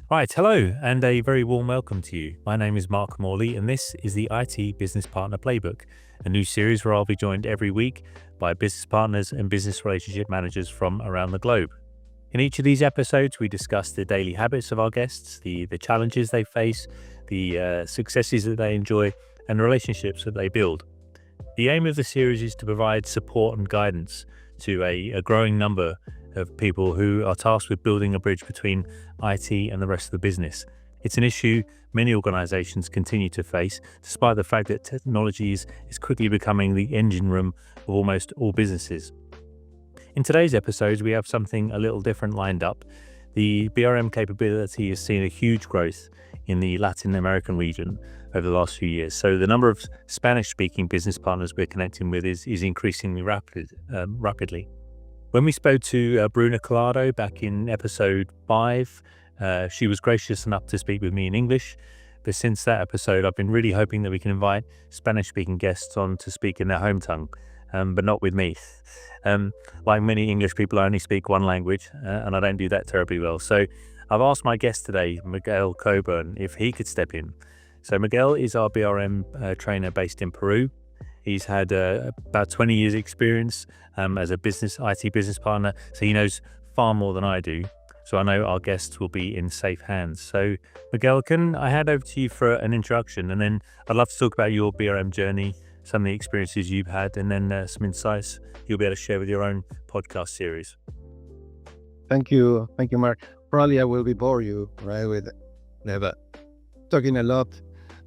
Right, hello, and a very warm welcome to you. My name is Mark Morley, and this is the IT Business Partner Playbook, a new series where I'll be joined every week by business partners and business relationship managers from around the globe. In each of these episodes, we discuss the daily habits of our guests, the challenges they face, the successes that they enjoy, and the relationships that they build. The aim of the series is to provide support and guidance to a growing number of people who are tasked with building a bridge between IT and the rest of the business. It's an issue many organizations continue to face, despite the fact that technology is quickly becoming the engine room of almost all businesses. In today's episodes, we have something a little different lined up. The BRM capability has seen a huge growth in the Latin American region over the last few years. So the number of Spanish-speaking business partners we're connecting with is increasingly rapidly. When we spoke to Bruna Collado back in episode 5, she was gracious enough to speak with me in English. But since that episode, I've been really hoping that we can invite Spanish-speaking guests on to speak in their home tongue, but not with me. Like many English people, I only speak one language, and I don't do that terribly well. So I've asked my guest today, Miguel Cockburn, if he could step in. So Miguel is our BRM trainer based in Peru. He's had about 20 years experience as a IT business partner, so he knows far more than I do. So I know our guests will be in safe hands. So Miguel, can I hand over to you for an introduction, and then I'd love to talk about your BRM journey, some of the experiences you've had, and then some insights you'll be able to share with your own podcast series. Thank you, Mark. Probably I will be bore you, right, with talking a lot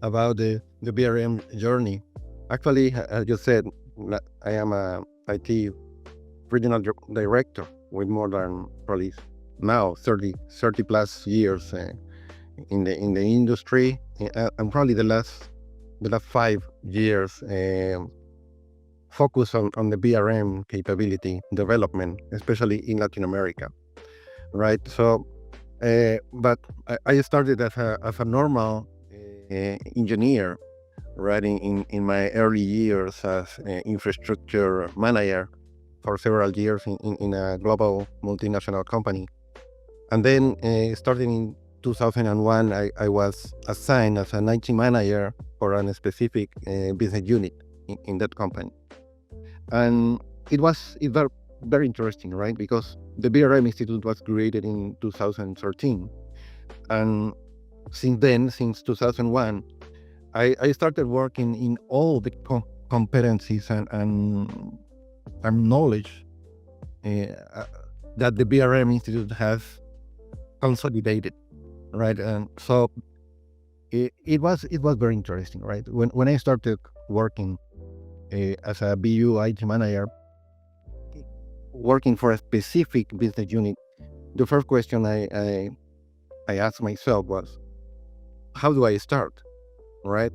about the BRM journey. Actually, as you said, I am a IT regional director with more than probably now 30 plus years in the industry, and probably the last 5 years focus on the BRM capability development, especially in Latin America, right? So, but I started as a normal engineer, right, in my early years as an infrastructure manager for several years in a global multinational company. And then starting in 2001, I was assigned as an IT manager for a specific business unit in that company. And it was very interesting, right? Because the BRM Institute was created in 2013. And since 2001, I started working in all the competencies and knowledge that the BRM Institute has consolidated, right? And so it was very interesting, right? When I started working as a BU IT manager, working for a specific business unit, the first question I asked myself was, how do I start? Right?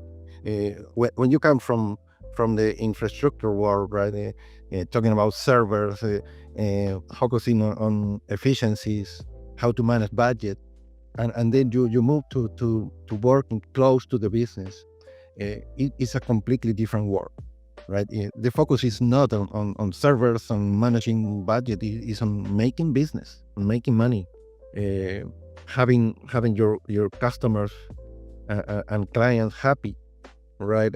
When you come from the infrastructure world, right? Talking about servers, focusing on efficiencies, how to manage budget, and then you move to working close to the business. It's a completely different world, right? The focus is not on servers, on managing budget. It is on making business, on making money, having your customers and clients happy, right?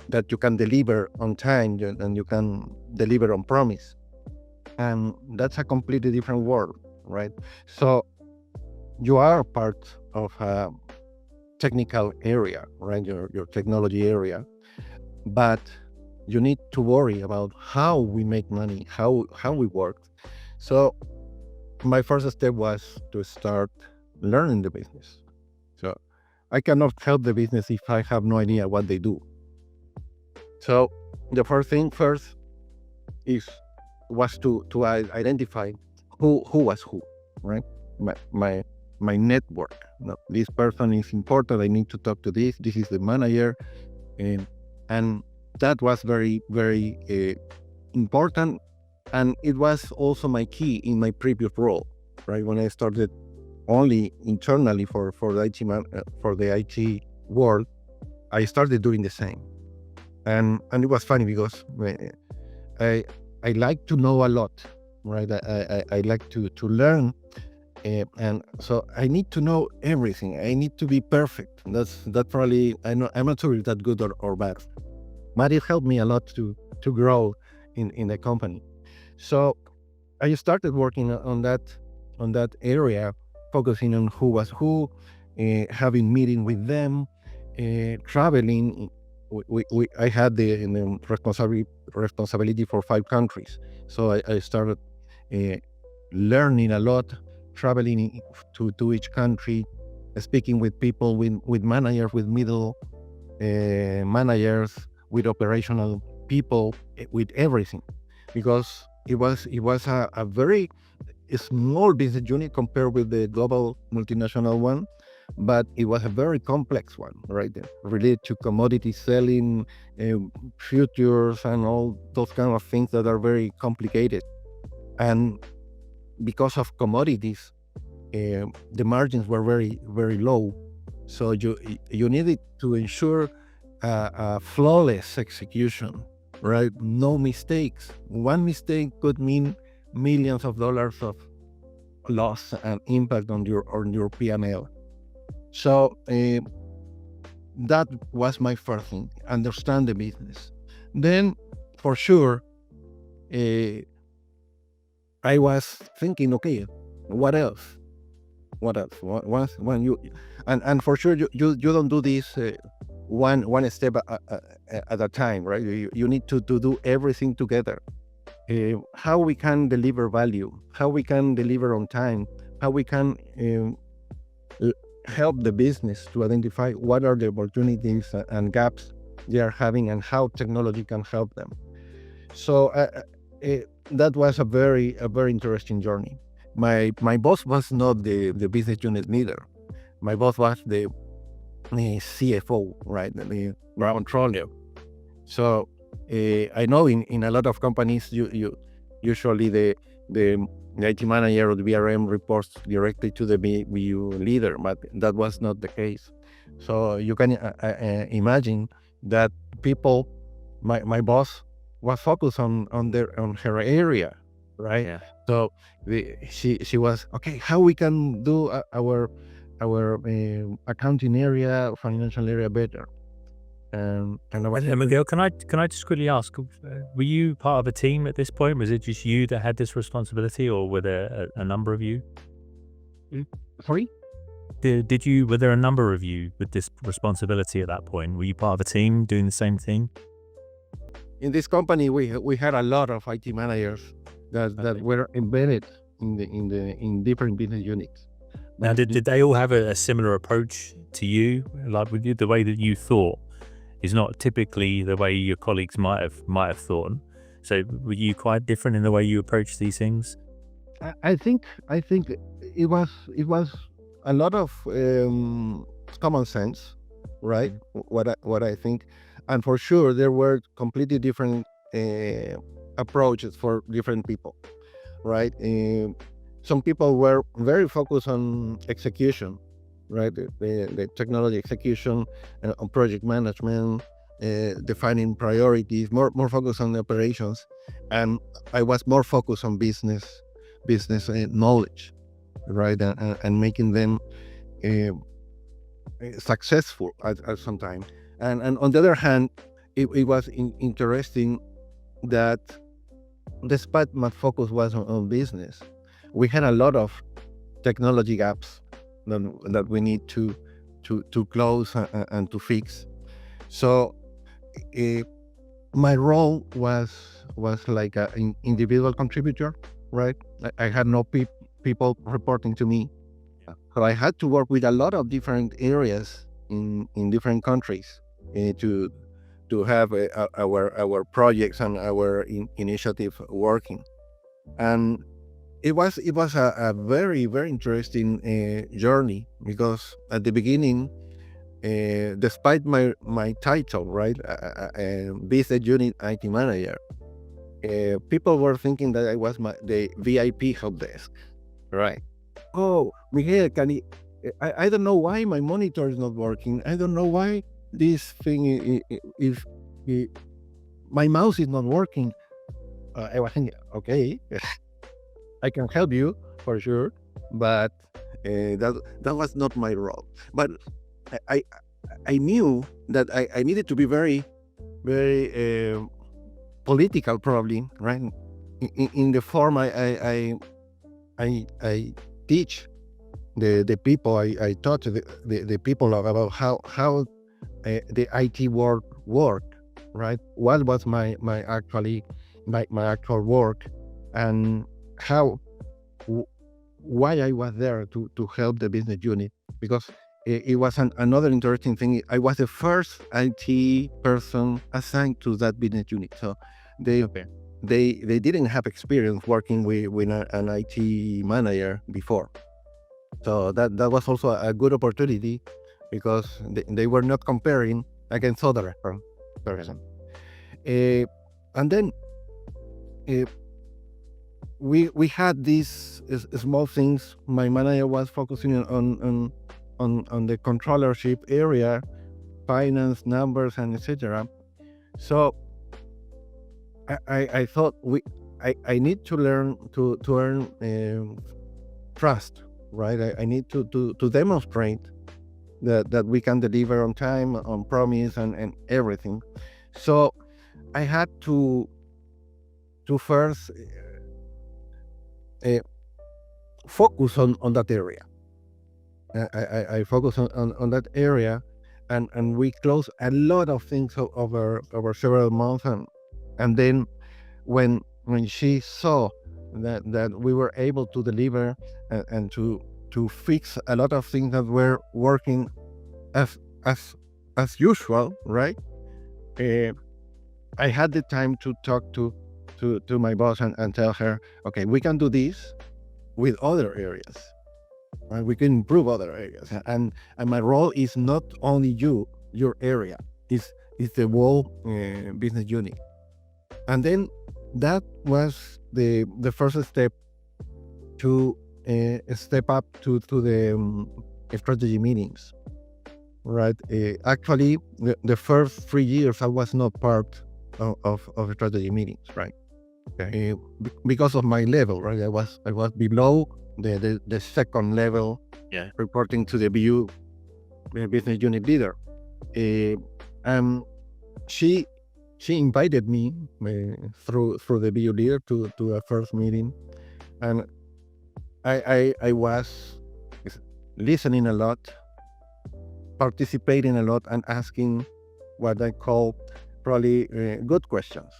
That you can deliver on time and you can deliver on promise. And that's a completely different world, right? So you are part of a technical area, right? Your technology area, but you need to worry about how we make money, how we work. So my first step was to start learning the business. So I cannot help the business if I have no idea what they do. So the first thing was to identify who was who, right? My network. No, this person is important. I need to talk to this. This is the manager, and that was very, very important. And it was also my key in my previous role, right? When I started only internally for the IT world, I started doing the same, and it was funny because I like to know a lot, right? I like to learn, And so I need to know everything. I need to be perfect. That probably I'm not sure if that's good or bad, but it helped me a lot to grow in the company. So I started working on that area, focusing on who was who, having meeting with them, traveling. I had the responsibility for 5 countries, so I started uh, learning a lot, traveling to each country, speaking with people, with managers, with middle managers, with operational people, with everything, because it was a very small business unit compared with the global multinational one, but it was a very complex one, right? Related to commodity selling, uh, futures, and all those kind of things that are very complicated. And because of commodities, the margins were very, very low. So you needed to ensure a flawless execution, right? No mistakes. One mistake could mean millions of dollars of loss and impact on your P&L. So that was my first thing: understand the business. Then, for sure, uh, I was thinking, okay, what else? What else? Once when you and for sure you don't do this one step at a time, right? You need to do everything together. How we can deliver value, how we can deliver on time, how we can l- help the business to identify what are the opportunities and gaps they are having, and how technology can help them. So that was a very interesting journey. My boss was not the business unit leader. My boss was the CFO, right? The ground controller. So I know in a lot of companies, you usually the IT manager or the BRM reports directly to the BU leader, but that was not the case. So you can imagine that people, my boss was focused on her area, right? Yeah. So she was okay. How we can do our accounting area, financial area better, and I was And Miguel, can I just quickly ask, were you part of a team at this point? Was it just you that had this responsibility, or were there a number of you? sorry. Were there a number of you with this responsibility at that point? Were you part of a team doing the same thing? In this company, we had a lot of IT managers that Okay. were embedded in different business units. Now, But did they all have a similar approach to you? Like with you, the way that you thought is not typically the way your colleagues might have thought. So were you quite different in the way you approach these things? I think it was a lot of common sense, right? Mm. What I think, and for sure there were completely different approaches for different people, right? Some people were very focused on execution, right? The technology execution, on project management, defining priorities, more focused on the operations, and I was more focused on business knowledge, right? And making them uh, successful at some time. And on the other hand, it was interesting that despite my focus was on business, we had a lot of technology gaps that we need to close and to fix. So uh, my role was like an individual contributor, right? I had no people reporting to me, so I had to work with a lot of different areas in different countries to have our projects and our initiative working. And it was a very very interesting journey, because at the beginning, despite my title, right, business unit IT manager, people were thinking that I was the VIP help desk, right? Oh, Miguel, I don't know why my monitor is not working. I don't know why this thing is my mouse is not working. I was thinking, okay, I can help you for sure, but that was not my role. But I I, I knew that I needed to be very political, probably, right? In the form I teach the people, I taught the people about how the IT world worked, right? What was my actual work, and how why I was there to help the business unit, because it was another interesting thing. I was the first IT person assigned to that business unit, so they Okay. they didn't have experience working with an IT manager before. So that was also a good opportunity, because they were not comparing against other person. Uh, and then uh, we had these small things. My manager was focusing on the controllership area, finance, numbers, and etc. So I thought I need to learn to earn trust, right? I need to demonstrate that we can deliver on time, on promise, and everything. So I had to first uh, focus on that area. I focus on that area, and we closed a lot of things over several months, and then when she saw that we were able to deliver, and to fix a lot of things that were working as as as usual, right? Uh, I had the time to talk to my boss, and tell her, okay, we can do this with other areas, right? We can improve other areas, and my role is not only your area, is the whole business unit. And then that was the first step to step up to the strategy meetings, right? Actually, the first 3 years I was not part of strategy meetings, right? Okay. Because of my level, right? I was below the second level, Yeah. reporting to the business unit leader. Uh, um, she she invited me through the BU leader to a first meeting, and I was listening a lot, participating a lot, and asking what I call probably good questions.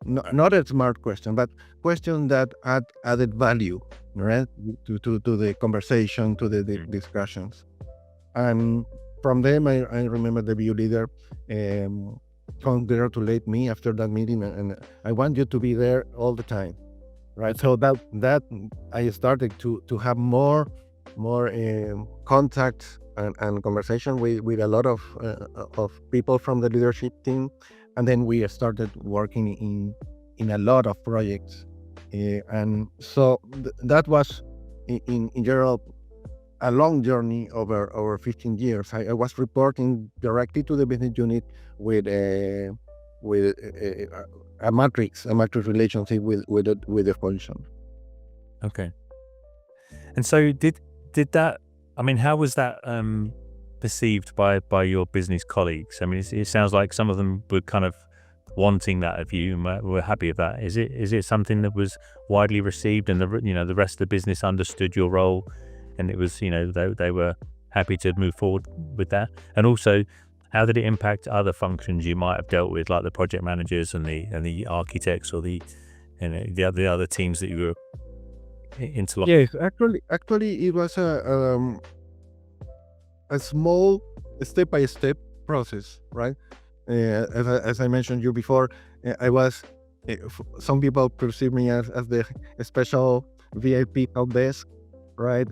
Not a smart question, but questions that added value, right, to the conversation, to the discussions. And from them, I remember the BU leader congratulate me after that meeting, and I want you to be there all the time, right? So that I started to have more contact and conversation with a lot of people from the leadership team, and then we started working in a lot of projects, and so that was in general a long journey over 15 years. I was reporting directly to the business unit with a matrix relationship with the function. Okay. And so did that? I mean, how was that perceived by your business colleagues? I mean, it sounds like some of them were kind of wanting that of you and were happy with that. Is it something that was widely received, and the rest of the business understood your role, and it was they were happy to move forward with that? And also, how did it impact other functions you might have dealt with, like the project managers and the architects, or the other teams that you were interlocking? Yes, actually, it was a small step-by-step process, right? As I mentioned you before, I was. Some people perceive me as the special VIP help desk, right?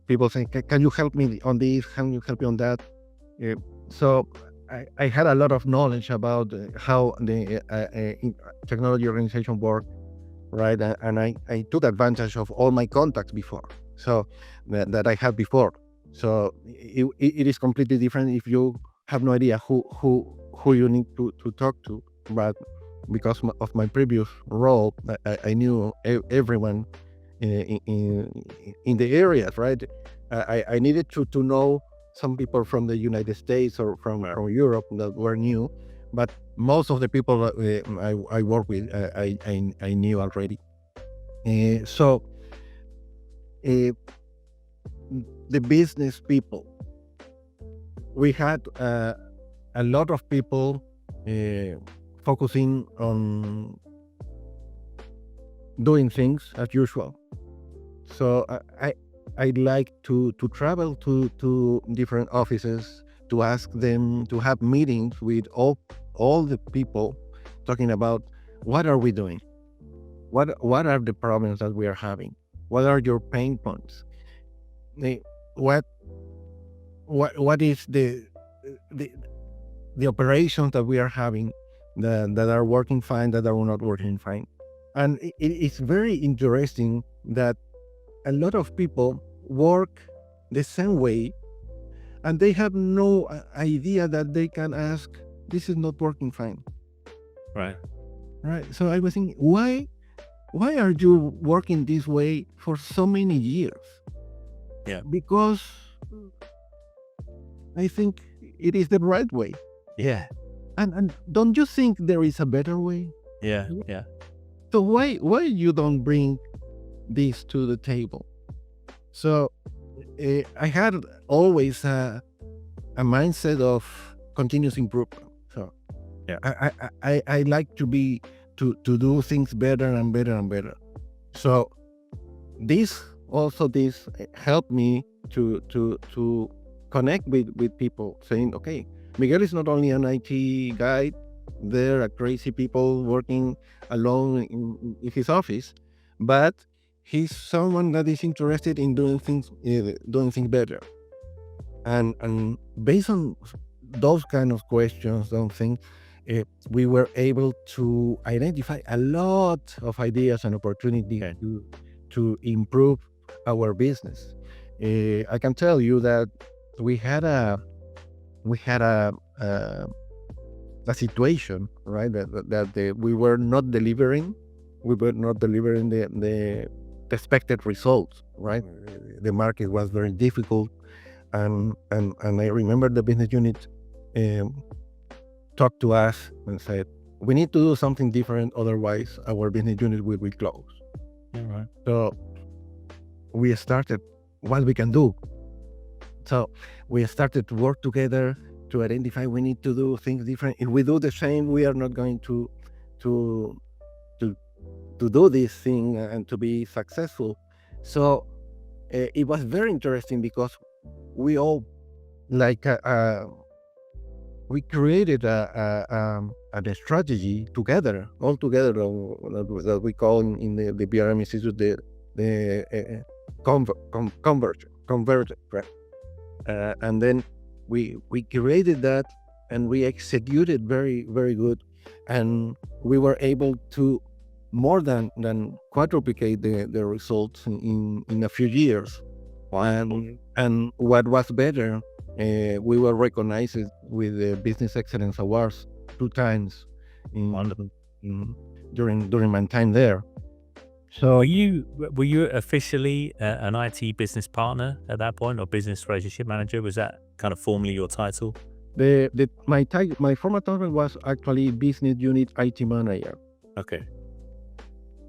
People say, Can you help me on this? Can you help me on that?" Uh, so I had a lot of knowledge about how the technology organization work, right? And I took advantage of all my contacts before, so that I had before. So it is completely different if you have no idea who you need to talk to. But because of my previous role, I knew everyone in the areas, right? I needed to know some people from the United States or from Europe that were new, but most of the people I work with, I knew already. So uh, the business people, we had a lot of people focusing on doing things as usual. So I'd like to travel to different offices, to ask them, to have meetings with all the people, talking about what are we doing, what are the problems that we are having, what are your pain points, Eh, what what is the the operations that we are having that are working fine, that are not working fine. And it's very interesting that a lot of people work the same way, and they have no idea that they can ask, this is not working fine. Right. Right. So I was thinking, why are you working this way for so many years? Yeah. Because I think it is the right way. Yeah. And don't you think there is a better way? Yeah. Yeah. So why you don't bring this to the table? So I had always a mindset of continuous improvement. So Yeah. I like to do things better and better and better. So this helped me to connect with people, saying, okay, Miguel is not only an IT guy. There are crazy people working alone in his office, but he's someone that is interested in doing things better. And based on those kind of questions, those things, we were able to identify a lot of ideas and opportunities Okay. to improve our business. I can tell you that we had a situation, right? We were not delivering. We were not delivering the expected results, right? The market was very difficult, and I remember the business unit talked to us and said, we need to do something different, otherwise our business unit will be closed. Yeah. Right. So we started what we can do. So we started to work together to identify we need to do things different. If we do the same, we are not going to to do this thing and to be successful. So it was very interesting because we all like we created a strategy together, all together, that we call in the BRM Institute the conversion. And then we created that, and we executed very, very good, and we were able to more than quadruplicate the results in a few years. And what was better, we were recognized with the Business Excellence Awards 2 times Wonderful. during my time there. So Were you officially an IT business partner at that point, or business relationship manager? Was that kind of formally your title? my former title was actually Business Unit IT Manager. Okay.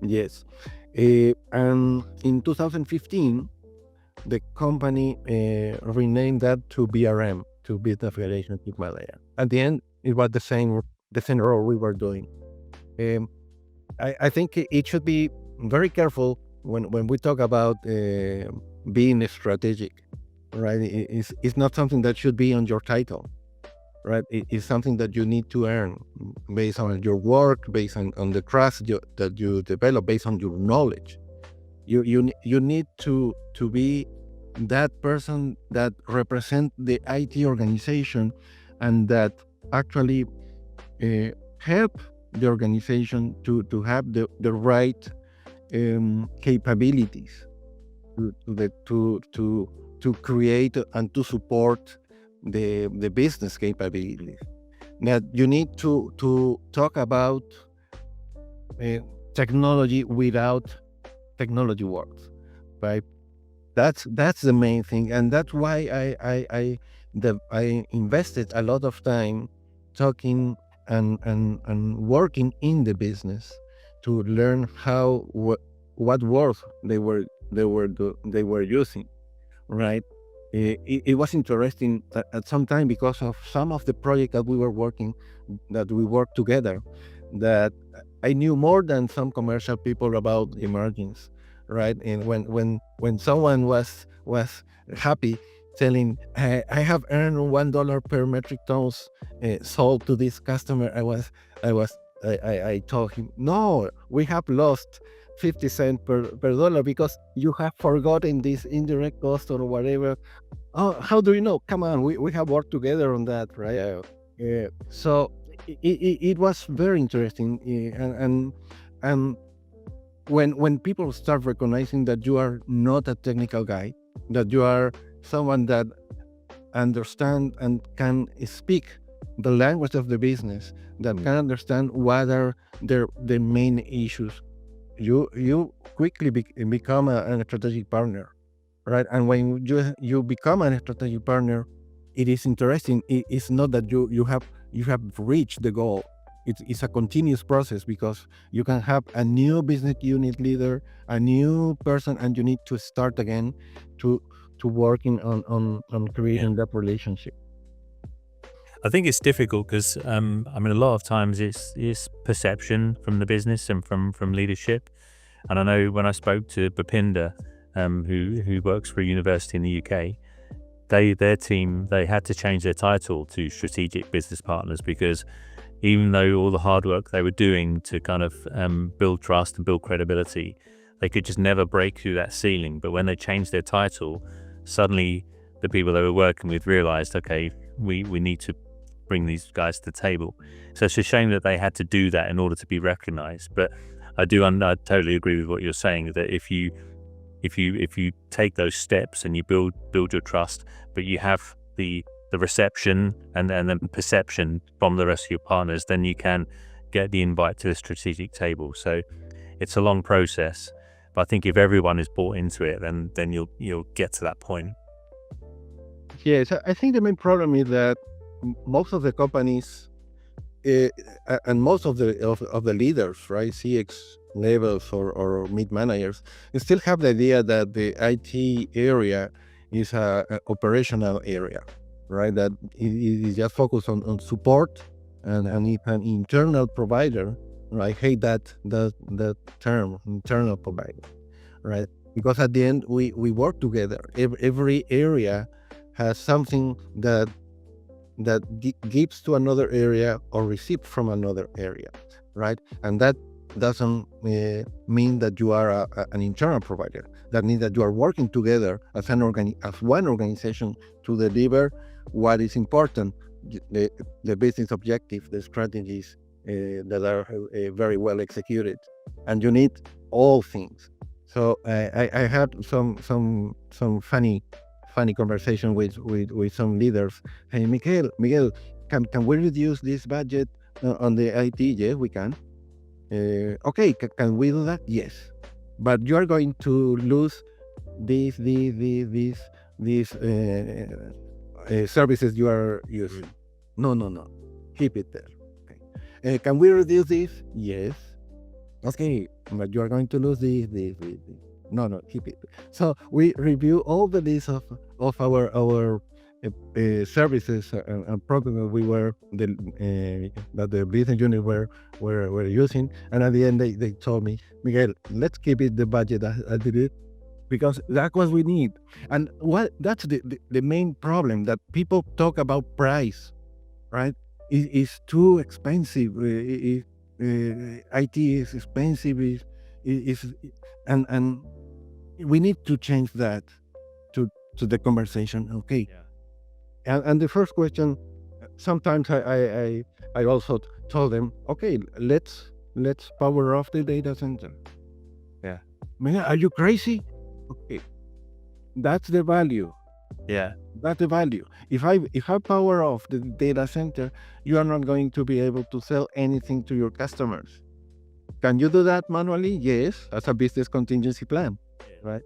Yes. And in 2015, the company renamed that to BRM, to Business Relationship Manager. At the end, it was the same role we were doing. I think it should be very careful when we talk about being strategic, right? It's not something that should be on your title, right? It's something that you need to earn based on your work, based on the trust that you develop, based on your knowledge. You need to be that person that represent the IT organization, and that actually help the organization to have the right capabilities to create and to support the business capabilities. That you need to talk about technology without technology works, right? That's the main thing, and that's why I invested a lot of time talking and working in the business to learn what words they were using, right? It was interesting at some time because of some of the project that we worked together, that I knew more than some commercial people about emergence, right? And when someone was happy telling, I have earned $1 per metric tons sold to this customer, I was I told him, no, we have lost 50 cents per dollar because you have forgotten this indirect cost or whatever. Oh, how do you know? Come on, we have worked together on that, right? So it was very interesting, and when people start recognizing that you are not a technical guy, that you are someone that understand and can speak the language of the business, that can understand what are the main issues, you quickly become a strategic partner, right? And when you become a strategic partner, it is interesting. It's not that you have reached the goal. It's a continuous process, because you can have a new business unit leader, a new person, and you need to start again to working on creating that relationship. I think it's difficult because I mean, a lot of times it's perception from the business and from leadership. And I know when I spoke to Bapinda, who works for a university in the UK, their team, they had to change their title to strategic business partners, because even though all the hard work they were doing to kind of build trust and build credibility, they could just never break through that ceiling. But when they changed their title, suddenly the people they were working with realized, okay, we need to bring these guys to the table. So it's a shame that they had to do that in order to be recognized. But I totally agree with what you're saying, that if you take those steps and you build your trust, but you have the reception and then perception from the rest of your partners, then you can get the invite to the strategic table. So it's a long process, but I think if everyone is bought into it, then you'll get to that point. Yes, I think the main problem is that most of the companies and most of the leaders, right, CX levels or mid managers, still have the idea that the IT area is a operational area, right? That it is just focused on support, and if an internal provider, right? I hate that term, internal provider, right? Because at the end we work together. Every area has something that gives to another area or receives from another area, right? And that doesn't mean that you are an internal provider. That means that you are working together as one organization to deliver what is important, the business objective, the strategies that are very well executed, and you need all things. So I had some funny conversation with some leaders. Hey, Miguel, can we reduce this budget on the IT? Yes, we can. Okay, can we do that? Yes, but you are going to lose these services you are using. No, keep it there. Okay. Can we reduce this? Yes. Okay, but you are going to lose these. No, keep it. So we review all the list of our services and programs that the business unit were using, and at the end they told me, Miguel, let's keep it the budget as it is, because that's what we need. And that's the main problem, that people talk about price, right? It's too expensive. IT is expensive. And we need to change that to the conversation. Okay. Yeah. And the first question, sometimes I also told them, okay, let's power off the data center. Yeah. Man, are you crazy? Okay. That's the value. Yeah. That's the value. If I power off the data center, you are not going to be able to sell anything to your customers. Can you do that manually? Yes, as a business contingency plan, right?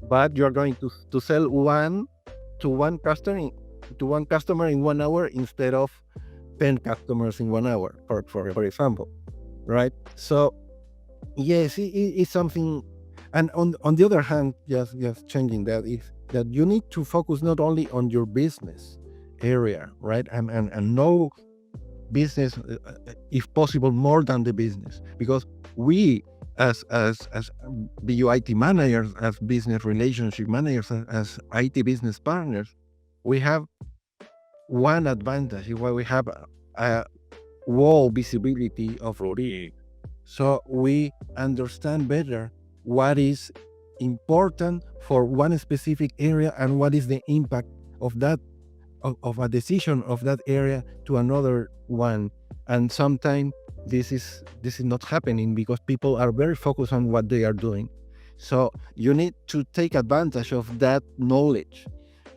But you're going to sell to one customer to one customer in 1 hour instead of 10 customers in 1 hour, for example, right? So yes, it's something. And on the other hand, just changing that is that you need to focus not only on your business area, right? And know business, if possible, more than the business, because we as BUIT managers, as business relationship managers, as IT business partners, we have one advantage is why we have a wall visibility of risk. So we understand better what is important for one specific area and what is the impact of that of a decision of that area to another one. And sometimes this is not happening because people are very focused on what they are doing. So you need to take advantage of that knowledge,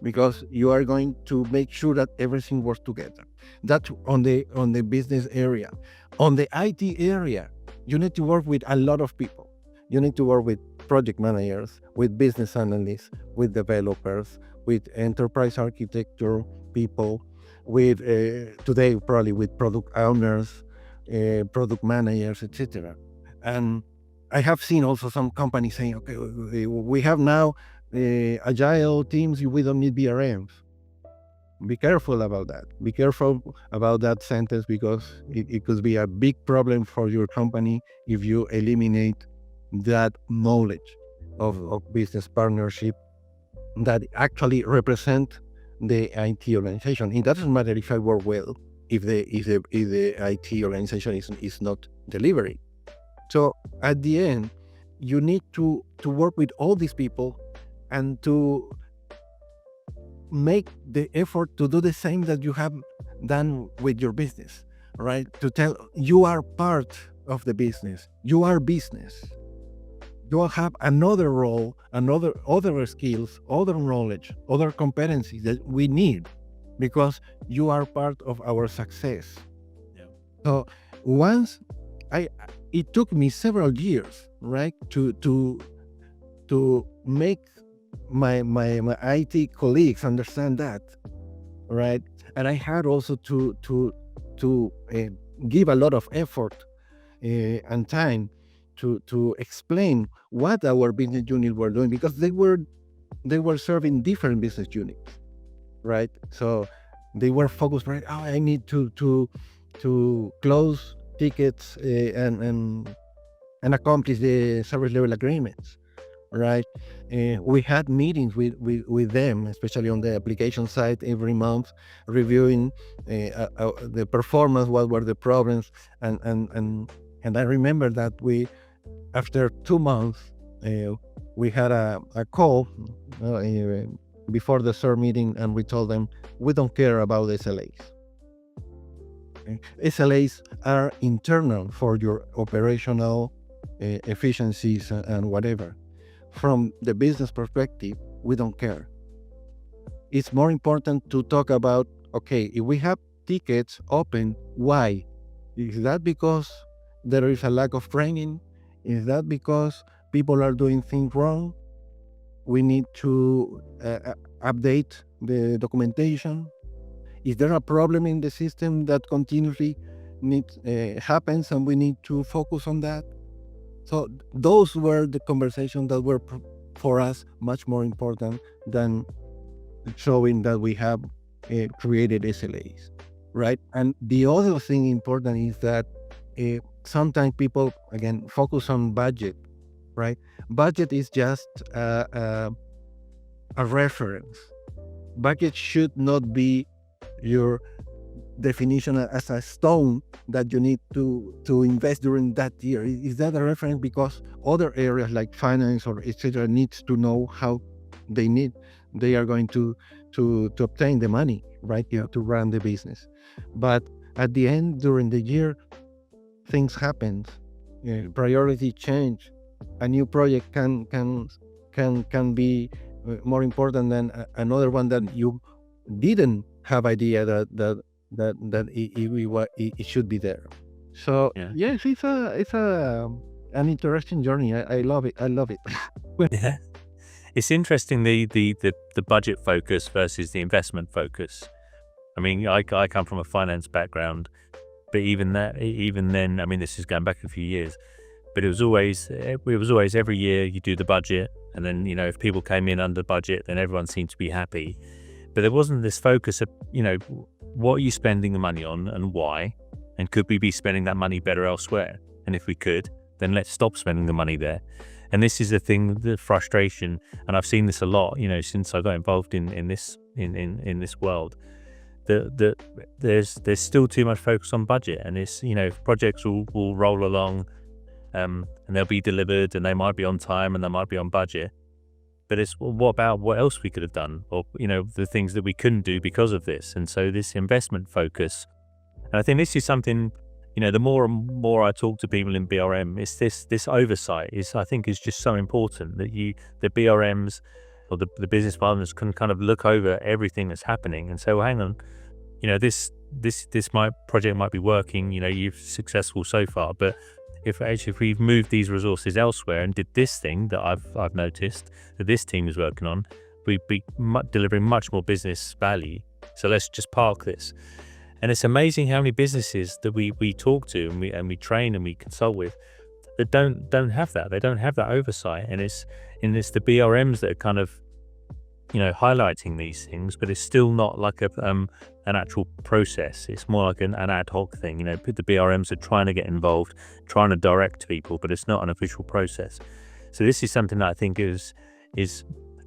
because you are going to make sure that everything works together. That's on the business area. On the IT area, you need to work with a lot of people. You need to work with project managers, with business analysts, with developers, with enterprise architecture people, with today probably with product owners, product managers, etc. And I have seen also some companies saying, okay, we have now agile teams, we don't need BRMs. Be careful about that. Be careful about that sentence, because it could be a big problem for your company if you eliminate that knowledge of business partnership that actually represent the IT organization. It doesn't matter if I work well if the IT organization is not delivering. So at the end, you need to work with all these people and to make the effort to do the same that you have done with your business, right? To tell you are part of the business. You are business. You will have another role, other skills, other knowledge, other competencies that we need, because you are part of our success. Yeah. So once it took me several years, right, to make my IT colleagues understand that, right, and I had also to give a lot of effort and time to explain what our business units were doing, because they were serving different business units, right? So they were focused, right? Oh, I need to close tickets and accomplish the service level agreements, right? We had meetings with them, especially on the application side, every month, reviewing the performance, what were the problems, and I remember that after 2 months, we had a call before the third meeting, and we told them we don't care about SLAs. SLAs are internal for your operational efficiencies and whatever. From the business perspective, we don't care. It's more important to talk about, okay, if we have tickets open, why? Is that because there is a lack of training? Is that because people are doing things wrong? We need to update the documentation. Is there a problem in the system that continuously happens, and we need to focus on that? So those were the conversations that were for us much more important than showing that we have created SLAs, right? And the other thing important is that sometimes people, again, focus on budget, right? Budget is just a reference. Budget should not be your definition as a stone that you need to invest during that year. Is that a reference? Because other areas like finance or etc. needs to know how they are going to obtain the money, right? To run the business. But at the end, during the year, things happen. Priority change. A new project can be more important than another one that you didn't have idea that it should be there. So Yeah. yes, it's a an interesting journey. I love it. I love it. Yeah. It's interesting the budget focus versus the investment focus. I mean, I come from a finance background, but even then, I mean, this is going back a few years, but it was always every year you do the budget, and then if people came in under budget, then everyone seemed to be happy. But there wasn't this focus of what are you spending the money on and why, and could we be spending that money better elsewhere? And if we could, then let's stop spending the money there. And this is the thing, the frustration, and I've seen this a lot, since I got involved in this world. That there's still too much focus on budget, and it's projects will roll along, and they'll be delivered, and they might be on time, and they might be on budget. But it's, well, what about what else we could have done, or the things that we couldn't do because of this? And so this investment focus, and I think this is something, the more and more I talk to people in BRM, it's this oversight I think is just so important, that the BRMs or the business partners can kind of look over everything that's happening and say, well, hang on, this project might be working, you're successful so far, but if we've moved these resources elsewhere and did this thing that I've noticed that this team is working on, we'd be delivering much more business value. So let's just park this. And it's amazing how many businesses that we talk to and we train and we consult with that don't have that. They don't have that oversight. And it's the BRMs that are kind of highlighting these things, but it's still not like an actual process. It's more like an ad hoc thing. The BRMs are trying to get involved, trying to direct people, but it's not an official process. So this is something that I think is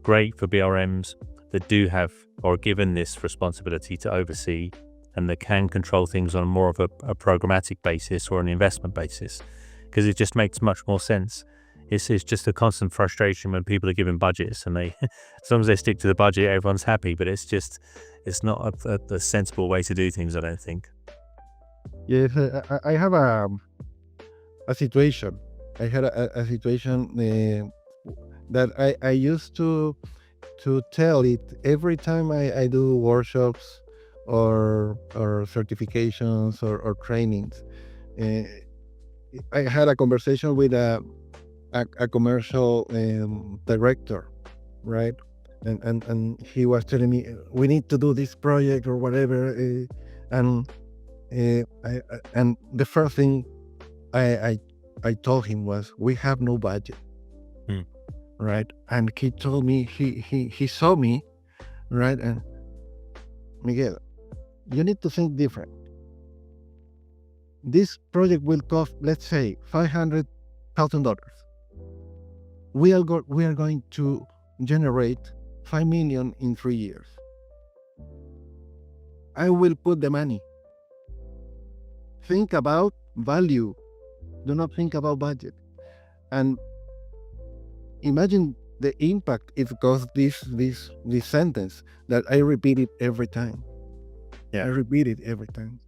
great for BRMs that do have or are given this responsibility to oversee, and that can control things on more of a programmatic basis or an investment basis, because it just makes much more sense. It's just a constant frustration when people are given budgets, and they, as long as they stick to the budget, everyone's happy. But it's not a sensible way to do things, I don't think. Yes, I have a situation. I had a situation that I used to tell it every time I do workshops or certifications or trainings. Uh, I had a conversation with a commercial director, right? And he was telling me, we need to do this project or whatever. And and the first thing I told him was, we have no budget, Hmm. right? And he told me, he saw me, right? And Miguel, you need to think different. This project will cost, let's say, $500,000. We are going to generate 5 million in 3 years. I will put the money. Think about value. Do not think about budget. And imagine the impact it caused this sentence that I repeat it every time. Yeah. I repeat it every time.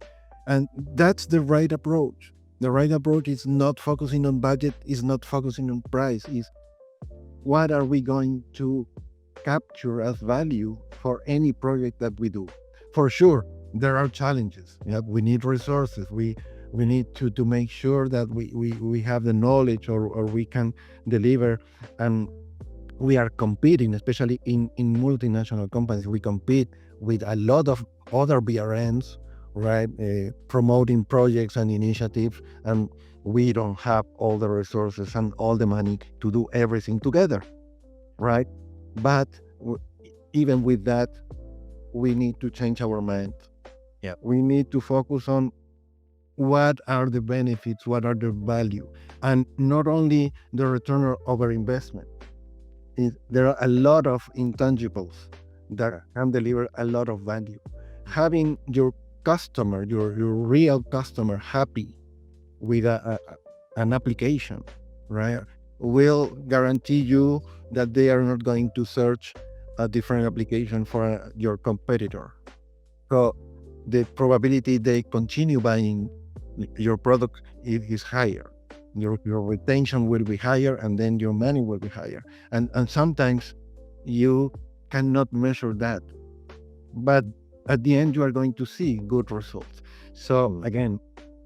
And that's the right approach. The right approach is not focusing on budget, is not focusing on price, is what are we going to capture as value for any project that we do. For sure, there are challenges. Yeah, we need resources. We need to make sure that we have the knowledge or we can deliver. And we are competing, especially in multinational companies. We compete with a lot of other BRMs, right? Promoting projects and initiatives, and we don't have all the resources and all the money to do everything together, right? But even with that, we need to change our mind. Yeah. We need to focus on what are the benefits, what are the value, and not only the return over investment. There are a lot of intangibles that can deliver a lot of value. Having your customer, your real customer, happy with an application, right, will guarantee you that they are not going to search a different application for your competitor. So the probability they continue buying your product is higher. Your retention will be higher, and then your money will be higher. And sometimes you cannot measure that, but at the end you are going to see good results. So again,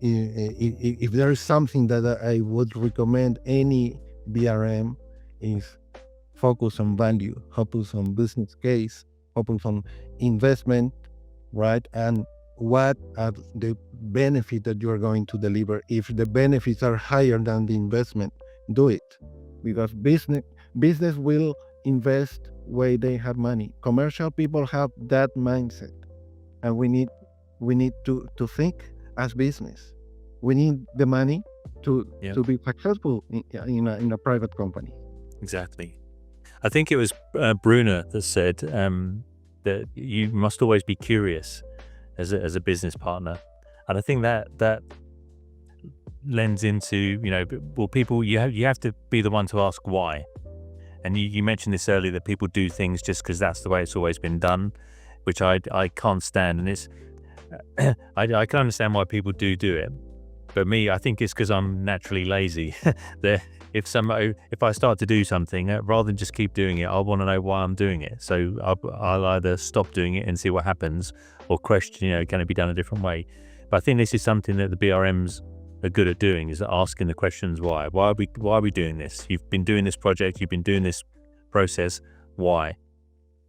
if there is something that I would recommend any BRM is focus on value, focus on business case, focus on investment, right? And what are the benefits that you are going to deliver? If the benefits are higher than the investment, do it, because business will invest where they have money. Commercial people have that mindset, and we need to think as business. We need the money to Yeah, be successful in a private company. exactly. I think it was Brunner that said that you must always be curious as a business partner, and I think that lends into, well, people, you have to be the one to ask why. And you mentioned this earlier, that people do things just because that's the way it's always been done, which I can't stand. And it's I can understand why people do it, but me, I think it's because I'm naturally lazy. If I start to do something, rather than just keep doing it, I want to know why I'm doing it. So I'll either stop doing it and see what happens, or question, can it be done a different way? But I think this is something that the BRMs are good at doing, is asking the questions why. Why are we doing this? You've been doing this project, you've been doing this process, why?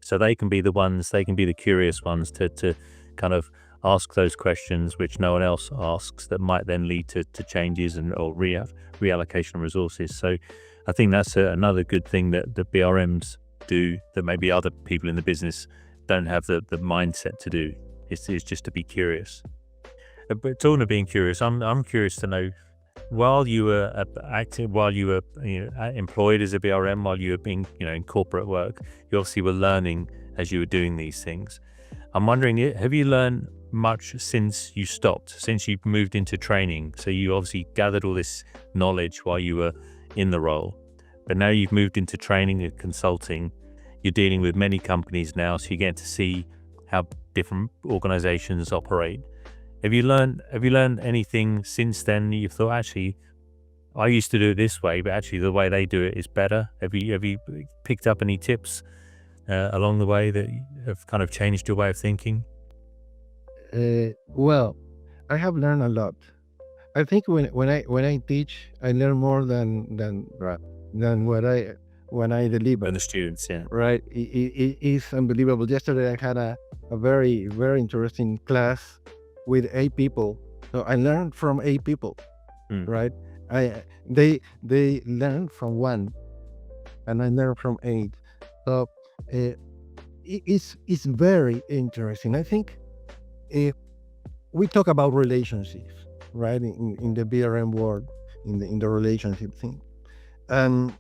So they can be the curious ones to kind of ask those questions which no one else asks, that might then lead to changes or reallocation of resources. So I think that's another good thing that the BRMs do that maybe other people in the business don't have the mindset to do, is just to be curious. But talking of being curious, I'm curious to know, while you were active, while you were employed as a BRM, while you were being in corporate work, you obviously were learning as you were doing these things. I'm wondering, have you learned much since you stopped, since you moved into training? So you obviously gathered all this knowledge while you were in the role, but now you've moved into training and consulting. You're dealing with many companies now, so you get to see how different organizations operate. Have you learned anything since then that you've thought, actually, I used to do it this way, but actually the way they do it is better? Have you picked up any tips along the way that have kind of changed your way of thinking? Well, I have learned a lot. I think when I teach, I learn more than when I deliver. And the students, yeah. Right? It's unbelievable. Yesterday, I had a very, very interesting class with 8 people. So I learned from 8 people, Mm. right? They learned from one, and I learned from 8. So it's very interesting. I think we talk about relationships, right? In the BRM world, in the relationship thing, and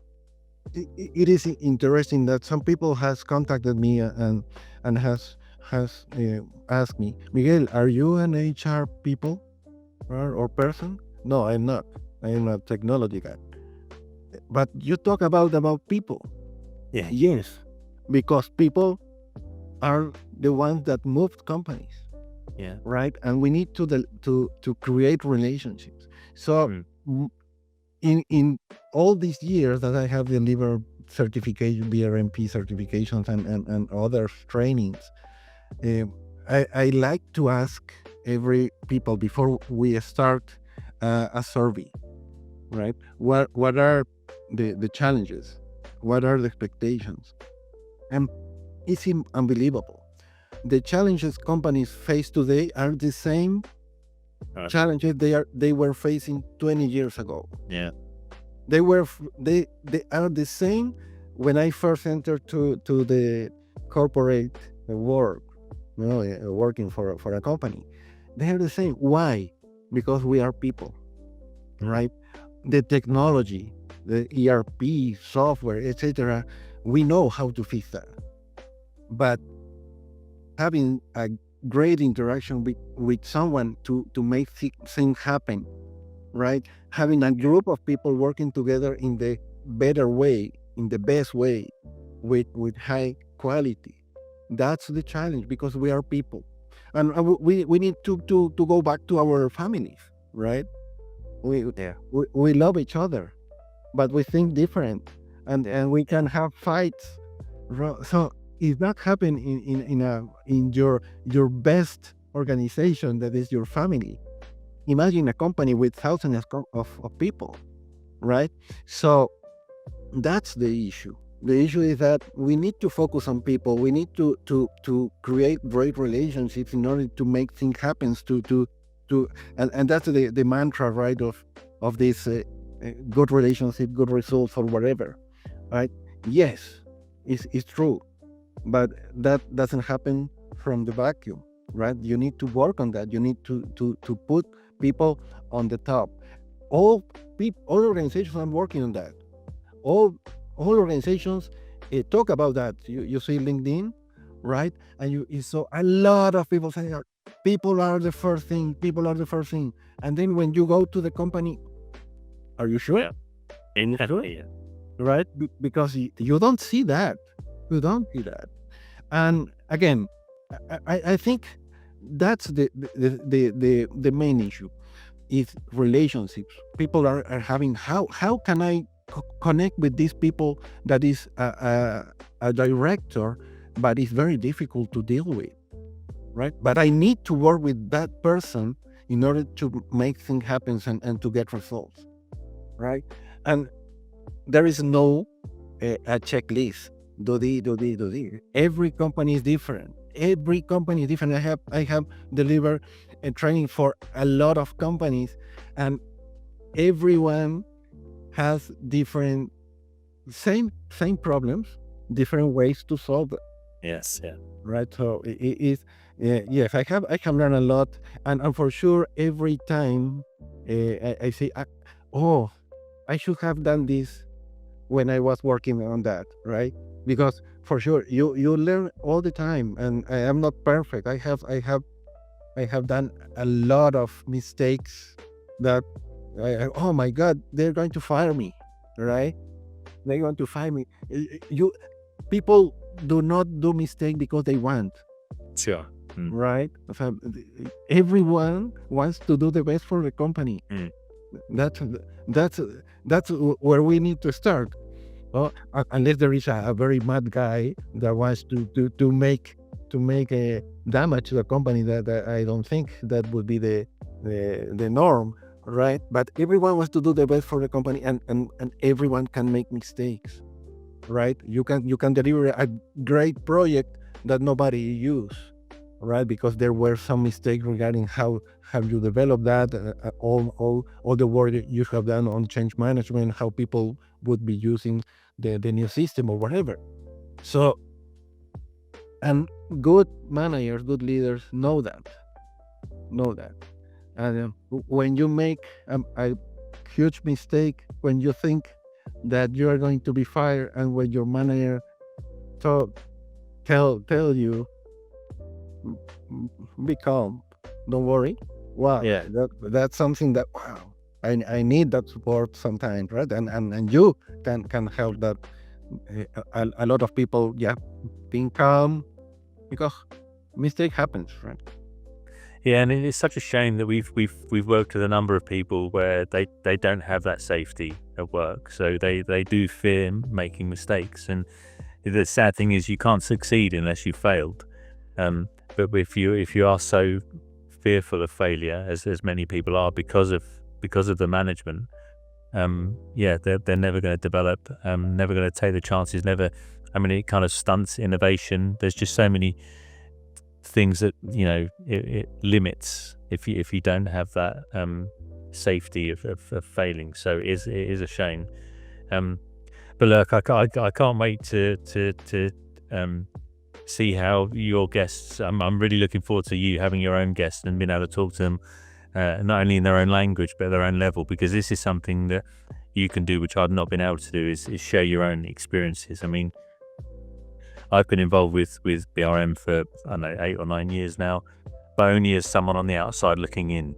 it is interesting that some people has contacted me and has asked me, Miguel, are you an HR people or person? No, I'm not. I am a technology guy. But you talk about people. Yeah. Yes, because people are the ones that moved companies, Yeah. right? And we need to create relationships. So Mm. in all these years that I have delivered certification, BRMP certifications and other trainings, I like to ask every people before we start a survey, right? What are the challenges? What are the expectations? And it's unbelievable. The challenges companies face today are the same challenges they were facing 20 years ago. Yeah. They are the same when I first entered to the corporate work, working for a company. They are the same. Why? Because we are people, right? The technology, the ERP, software, etc. We know how to fix that, but having a great interaction with someone to make things happen, right? Having a group of people working together in the better way, in the best way, with high quality. That's the challenge, because we are people, and we need to go back to our families, right? Yeah. We love each other, but we think different, and we can have fights. So if that happen in your best organization, that is your family, Imagine a company with thousands of people, right? So that's the issue. The issue is that we need to focus on people. We need to create great relationships in order to make things happen. To and that's the mantra, right? Of this good relationship, good results, or whatever, right? Yes, it's true, but that doesn't happen from the vacuum, right? You need to work on that. You need to put people on the top. All organizations are working on that. All organizations talk about that. You see LinkedIn, right? And you saw a lot of people saying, people are the first thing, people are the first thing. And then when you go to the company, are you sure? Exactly. Right? Because you don't see that. You don't see that. And again, I think that's the main issue is relationships. People are having, how can I connect with these people that is a director, but it's very difficult to deal with, right? But I need to work with that person in order to make things happen and to get results, right? And there is no a checklist. Do this. Every company is different. Every company is different. I have delivered a training for a lot of companies, and everyone has different same problems, different ways to solve it. Yes. Yeah. Right. So it is yes. I have learned a lot, and for sure every time I say, oh, I should have done this when I was working on that, right? Because for sure you learn all the time, and I am not perfect. I have done a lot of mistakes that oh my God, they're going to fire me, right? They're going to fire me. You people do not do mistake because they want, Sure. right? So, everyone wants to do the best for the company. That's that's that's where we need to start. Well, unless there is a very mad guy that wants to make a damage to the company, that I don't think that would be the norm, right? But everyone wants to do the best for the company, and everyone can make mistakes, right? You can deliver a great project that nobody used, right? Because there were some mistakes regarding how you develop that, all the work that you have done on change management, how people would be using the new system or whatever. So, and good managers, good leaders know that, and when you make a huge mistake, when you think that you are going to be fired, and when your manager tell you, be calm, don't worry. Wow, Yeah. that's something that, wow, I need that support sometimes, right? And you can help that a lot of people, yeah, being calm, because mistake happens, right? Yeah, and it's such a shame that we've worked with a number of people where they don't have that safety at work, so they do fear making mistakes. And the sad thing is, you can't succeed unless you failed. But if you are so fearful of failure, as many people are, because of the management, yeah, they're never going to develop, never going to take the chances, never. I mean, it kind of stunts innovation. There's just so many things that it limits if you don't have that safety of failing. So it is a shame. But look, I can't wait to see how your guests. I'm really looking forward to you having your own guests and being able to talk to them not only in their own language but their own level, because this is something that you can do which I've not been able to do, is share your own experiences. I mean, I've been involved with BRM for, I don't know, 8 or 9 years now, but only as someone on the outside looking in.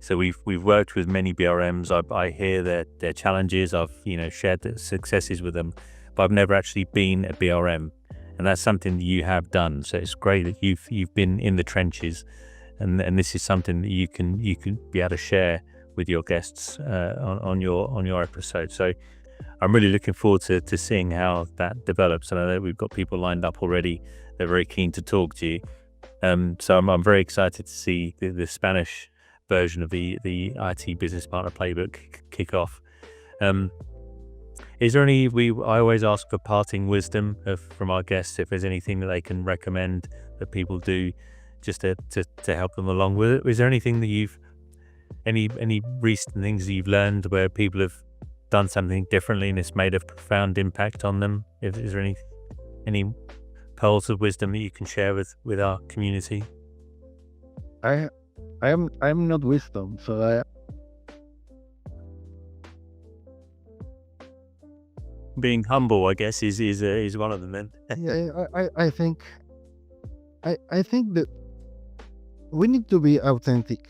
So we've worked with many BRMs. I hear their challenges. I've shared the successes with them, but I've never actually been a BRM, and that's something that you have done. So it's great that you've been in the trenches, and this is something that you can be able to share with your guests on your episode. So I'm really looking forward to seeing how that develops. And I know we've got people lined up already. They're very keen to talk to you. So I'm very excited to see the Spanish version of the IT Business Partner Playbook kick off. Is there any, I always ask for parting wisdom from our guests, if there's anything that they can recommend that people do just to help them along with it. Is there anything that any recent things that you've learned where people have done something differently and it's made a profound impact on them? Is there any pearls of wisdom that you can share with our community? I'm not wisdom, so Being humble, I guess, is one of them. Then I think that we need to be authentic.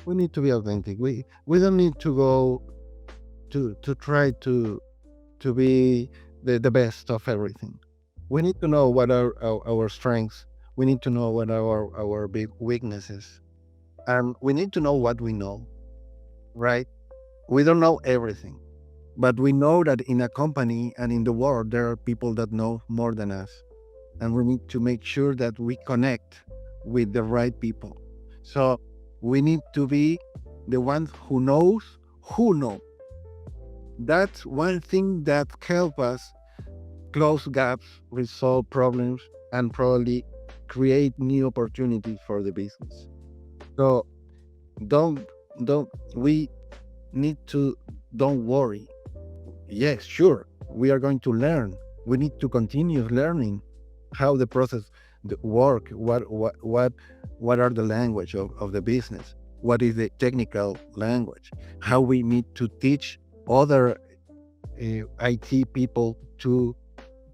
We need to be authentic. We don't need to go to try to be the best of everything. We need to know what are our strengths. We need to know what are our big weaknesses, and we need to know what we know. Right? We don't know everything, but we know that in a company and in the world there are people that know more than us, and we need to make sure that we connect with the right people. So we need to be the ones who know. That's one thing that help us close gaps, resolve problems, and probably create new opportunities for the business. So don't we need to don't worry. Yes, sure, we are going to learn. We need to continue learning how the process work. What are the language of the business? What is the technical language? How we need to teach other IT people to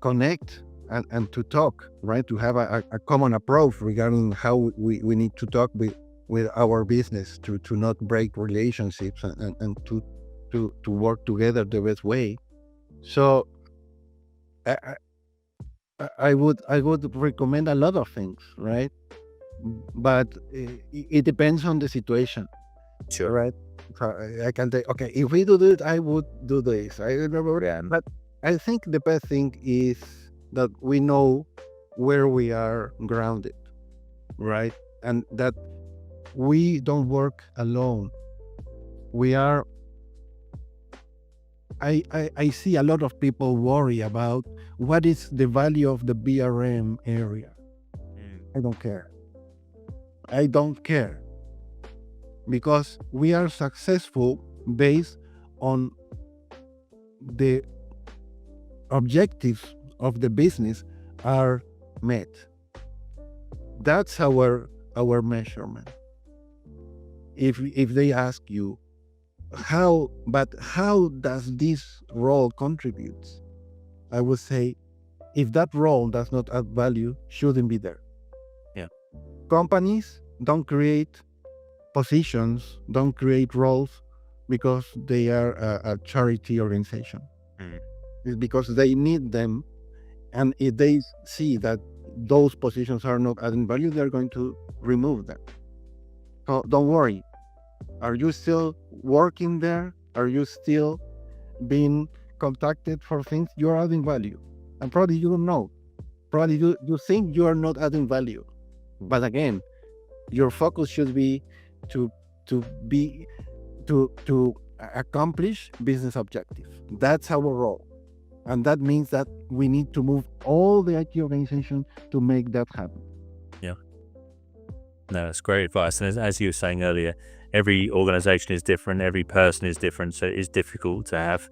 connect and to talk, right? To have a common approach regarding how we need to talk with our business to not break relationships and to work together the best way. So I would recommend a lot of things, right? But it depends on the situation. sure. Right? So I can say, okay, if we do this, I would do this. I remember that. But I think the best thing is that we know where we are grounded, right? And that we don't work alone. We are. I see a lot of people worry about what is the value of the BRM area. I don't care. I don't care. Because we are successful based on the objectives of the business are met. That's our measurement. If they ask you how does this role contribute, I would say, if that role does not add value, shouldn't be there. Yeah. Companies don't create positions, don't create roles because they are a charity organization. It's because they need them, and if they see that those positions are not adding value, they're going to remove them. So don't worry. Are you still working there? Are you still being contacted for things? You're adding value. And probably you don't know. Probably you think you are not adding value. But again, your focus should be to accomplish business objectives. That's our role. And that means that we need to move all the IT organization to make that happen. Yeah. No, that's great advice. And as you were saying earlier, every organization is different, every person is different, so it is difficult to have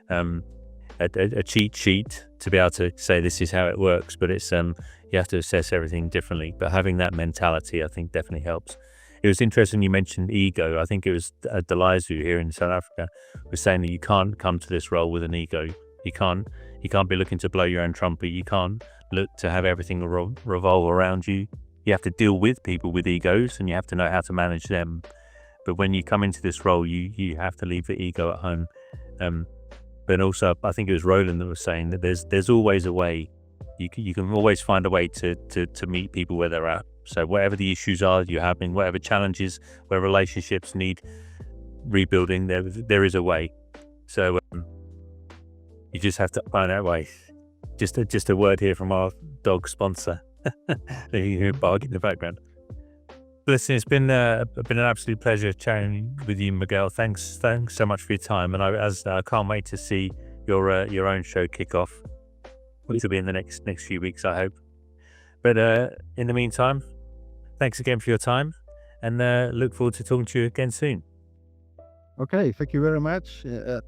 a cheat sheet to be able to say this is how it works, but it's you have to assess everything differently. But having that mentality, I think, definitely helps. It was interesting you mentioned ego. I think it was Delizu here in South Africa was saying that you can't come to this role with an ego. You can't be looking to blow your own trumpet. You can't look to have everything revolve around you. You have to deal with people with egos, and you have to know how to manage them. But when you come into this role, you have to leave the ego at home. But also, I think it was Roland that was saying that there's always a way. You can always find a way to meet people where they're at. So whatever the issues are you're having, whatever challenges, where relationships need rebuilding, there is a way. So you just have to find that way. Just a word here from our dog sponsor. You hear a bark in the background. Listen, it's been an absolute pleasure chatting with you, Miguel. Thanks so much for your time, and I can't wait to see your own show kick off, which will be in the next few weeks, I hope. But in the meantime, thanks again for your time, and look forward to talking to you again soon. Okay, thank you very much. I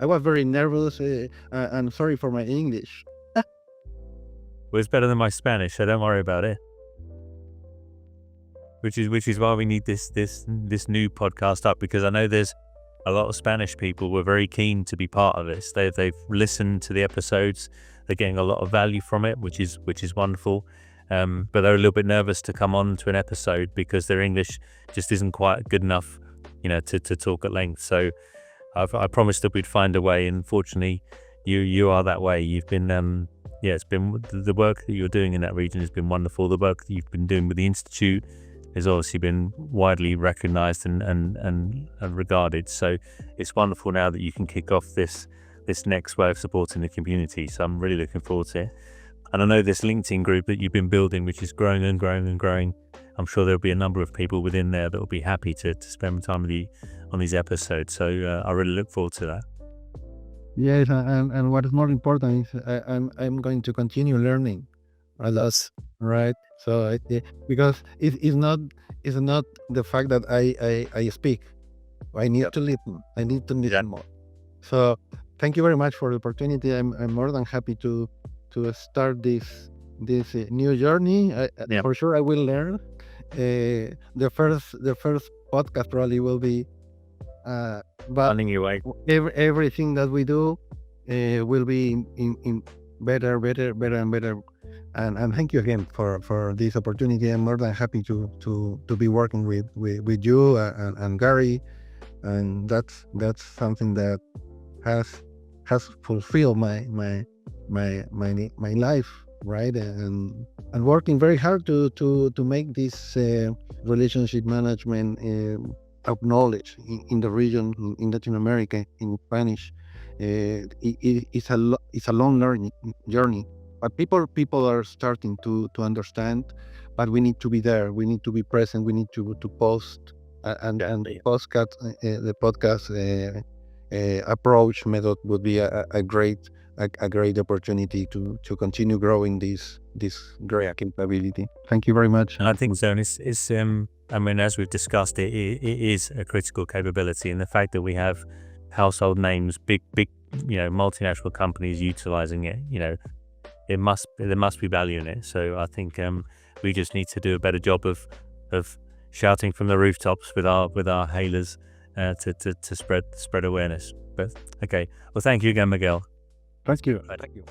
was very nervous, and sorry for my English. Well, it's better than my Spanish, so don't worry about it. Which is why we need this new podcast up, because I know there's a lot of Spanish people who are very keen to be part of this. They've listened to the episodes, they're getting a lot of value from it, which is wonderful. But they're a little bit nervous to come on to an episode because their English just isn't quite good enough, to talk at length. So I promised that we'd find a way, and fortunately, you are that way. You've been it's been the work that you're doing in that region has been wonderful. The work that you've been doing with the Institute has obviously been widely recognized and regarded. So it's wonderful now that you can kick off this next way of supporting the community. So I'm really looking forward to it. And I know this LinkedIn group that you've been building, which is growing and growing and growing, I'm sure there'll be a number of people within there that will be happy to spend time with you on these episodes. So I really look forward to that. Yes, and what is more important is I'm going to continue learning a lot, right? So because it's not the fact that I speak. I need to listen. I need to listen more. So thank you very much for the opportunity. I'm more than happy to start this new journey. For sure, I will learn. The first podcast probably will be, but Finding your way. everything that we do will be in better and better. And thank you again for this opportunity. I'm more than happy to be working with you and Gary, and that's something that has fulfilled my life, right? And working very hard to make this relationship management acknowledged in the region, in Latin America, in Spanish. It's a long learning journey, but people are starting to understand. But we need to be there. We need to be present. We need to post and the podcast approach method would be a great opportunity to continue growing this great capability. Thank you very much. And I think so. And it's I mean, as we've discussed, it is a critical capability, and the fact that we have household names, big multinational companies utilizing it, there must be value in it. So I think we just need to do a better job of shouting from the rooftops with our hailers to spread awareness. But okay, well, thank you again, Miguel. Thank you. Thank you.